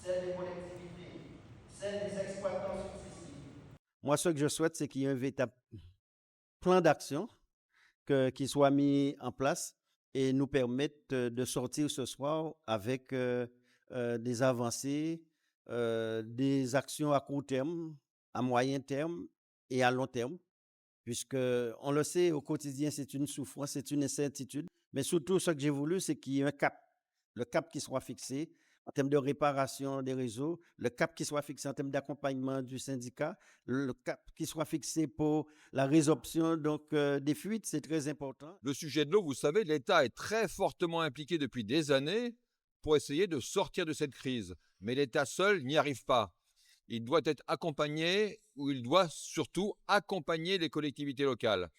celle des collectivités, celle des exploitants successifs. Moi, ce que je souhaite, c'est qu'il y ait un véritable plan d'action qui soit mis en place et nous permette de sortir ce soir avec des avancées, des actions à court terme, à moyen terme et à long terme, puisque on le sait, au quotidien, c'est une souffrance, c'est une incertitude. Mais surtout, ce que j'ai voulu, c'est qu'il y ait un cap, le cap qui soit fixé en termes de réparation des réseaux, le cap qui soit fixé en termes d'accompagnement du syndicat, le cap qui soit fixé pour la résorption donc, des fuites, c'est très important. Le sujet de l'eau, vous savez, l'État est très fortement impliqué depuis des années pour essayer de sortir de cette crise. Mais l'État seul n'y arrive pas. Il doit être accompagné, ou il doit surtout accompagner les collectivités locales.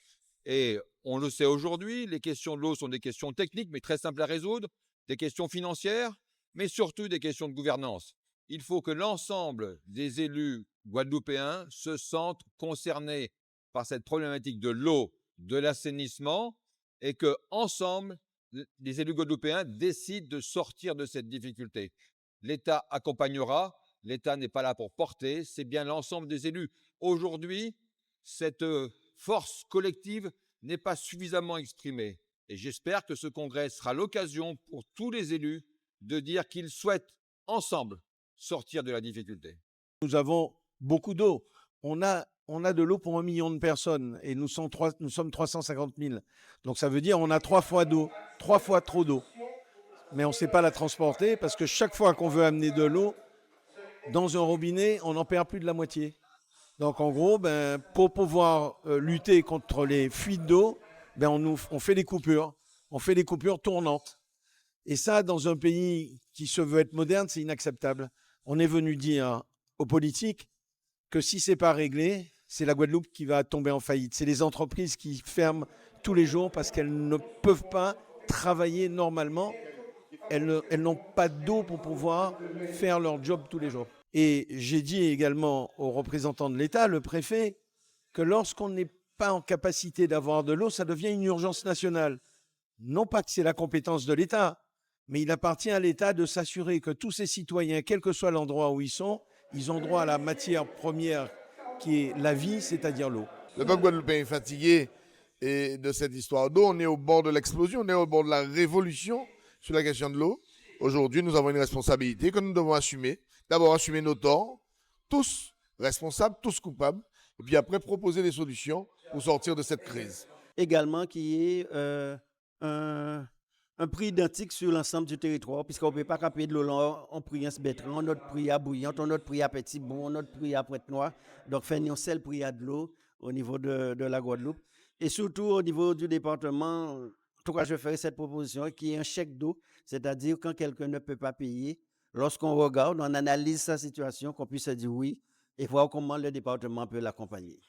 Et on le sait aujourd'hui, les questions de l'eau sont des questions techniques, mais très simples à résoudre, des questions financières, mais surtout des questions de gouvernance. Il faut que l'ensemble des élus guadeloupéens se sentent concernés par cette problématique de l'eau, de l'assainissement, et que ensemble, les élus guadeloupéens décident de sortir de cette difficulté. L'État accompagnera, l'État n'est pas là pour porter, c'est bien l'ensemble des élus. Aujourd'hui, cette force collective n'est pas suffisamment exprimée. Et j'espère que ce congrès sera l'occasion pour tous les élus de dire qu'ils souhaitent ensemble sortir de la difficulté. Nous avons beaucoup d'eau. On a de l'eau pour 1 million de personnes et nous sommes 350 000. Donc ça veut dire on a 3 fois d'eau, 3 fois trop d'eau. Mais on ne sait pas la transporter parce que chaque fois qu'on veut amener de l'eau dans un robinet, on en perd plus de la moitié. Donc en gros, pour pouvoir lutter contre les fuites d'eau, on fait des coupures. On fait des coupures tournantes. Et ça, dans un pays qui se veut être moderne, c'est inacceptable. On est venu dire aux politiques que si ce n'est pas réglé, c'est la Guadeloupe qui va tomber en faillite. C'est les entreprises qui ferment tous les jours parce qu'elles ne peuvent pas travailler normalement. Elles n'ont pas d'eau pour pouvoir faire leur job tous les jours. Et j'ai dit également aux représentants de l'État, le préfet, que lorsqu'on n'est pas en capacité d'avoir de l'eau, ça devient une urgence nationale. Non pas que c'est la compétence de l'État, mais il appartient à l'État de s'assurer que tous ses citoyens, quel que soit l'endroit où ils sont, ils ont droit à la matière première qui est la vie, c'est-à-dire l'eau. Le peuple guadeloupéen est fatigué de cette histoire d'eau. On est au bord de l'explosion, on est au bord de la révolution sur la question de l'eau. Aujourd'hui, nous avons une responsabilité que nous devons assumer. D'abord, assumer nos torts, tous responsables, tous coupables, et puis après, proposer des solutions pour sortir de cette crise. Également qu'il y ait un prix identique sur l'ensemble du territoire, puisqu'on ne peut pas payer de l'eau là, on prix en Bétran, notre prix à Bouillante, notre prix à Petit Bon, notre prix à Pointe-Noire. Donc, faire un seul prix à de l'eau au niveau de la Guadeloupe. Et surtout au niveau du département, en tout cas, je ferai cette proposition qui est un chèque d'eau, c'est-à-dire quand quelqu'un ne peut pas payer, lorsqu'on regarde, on analyse sa situation, qu'on puisse se dire oui et voir comment le département peut l'accompagner.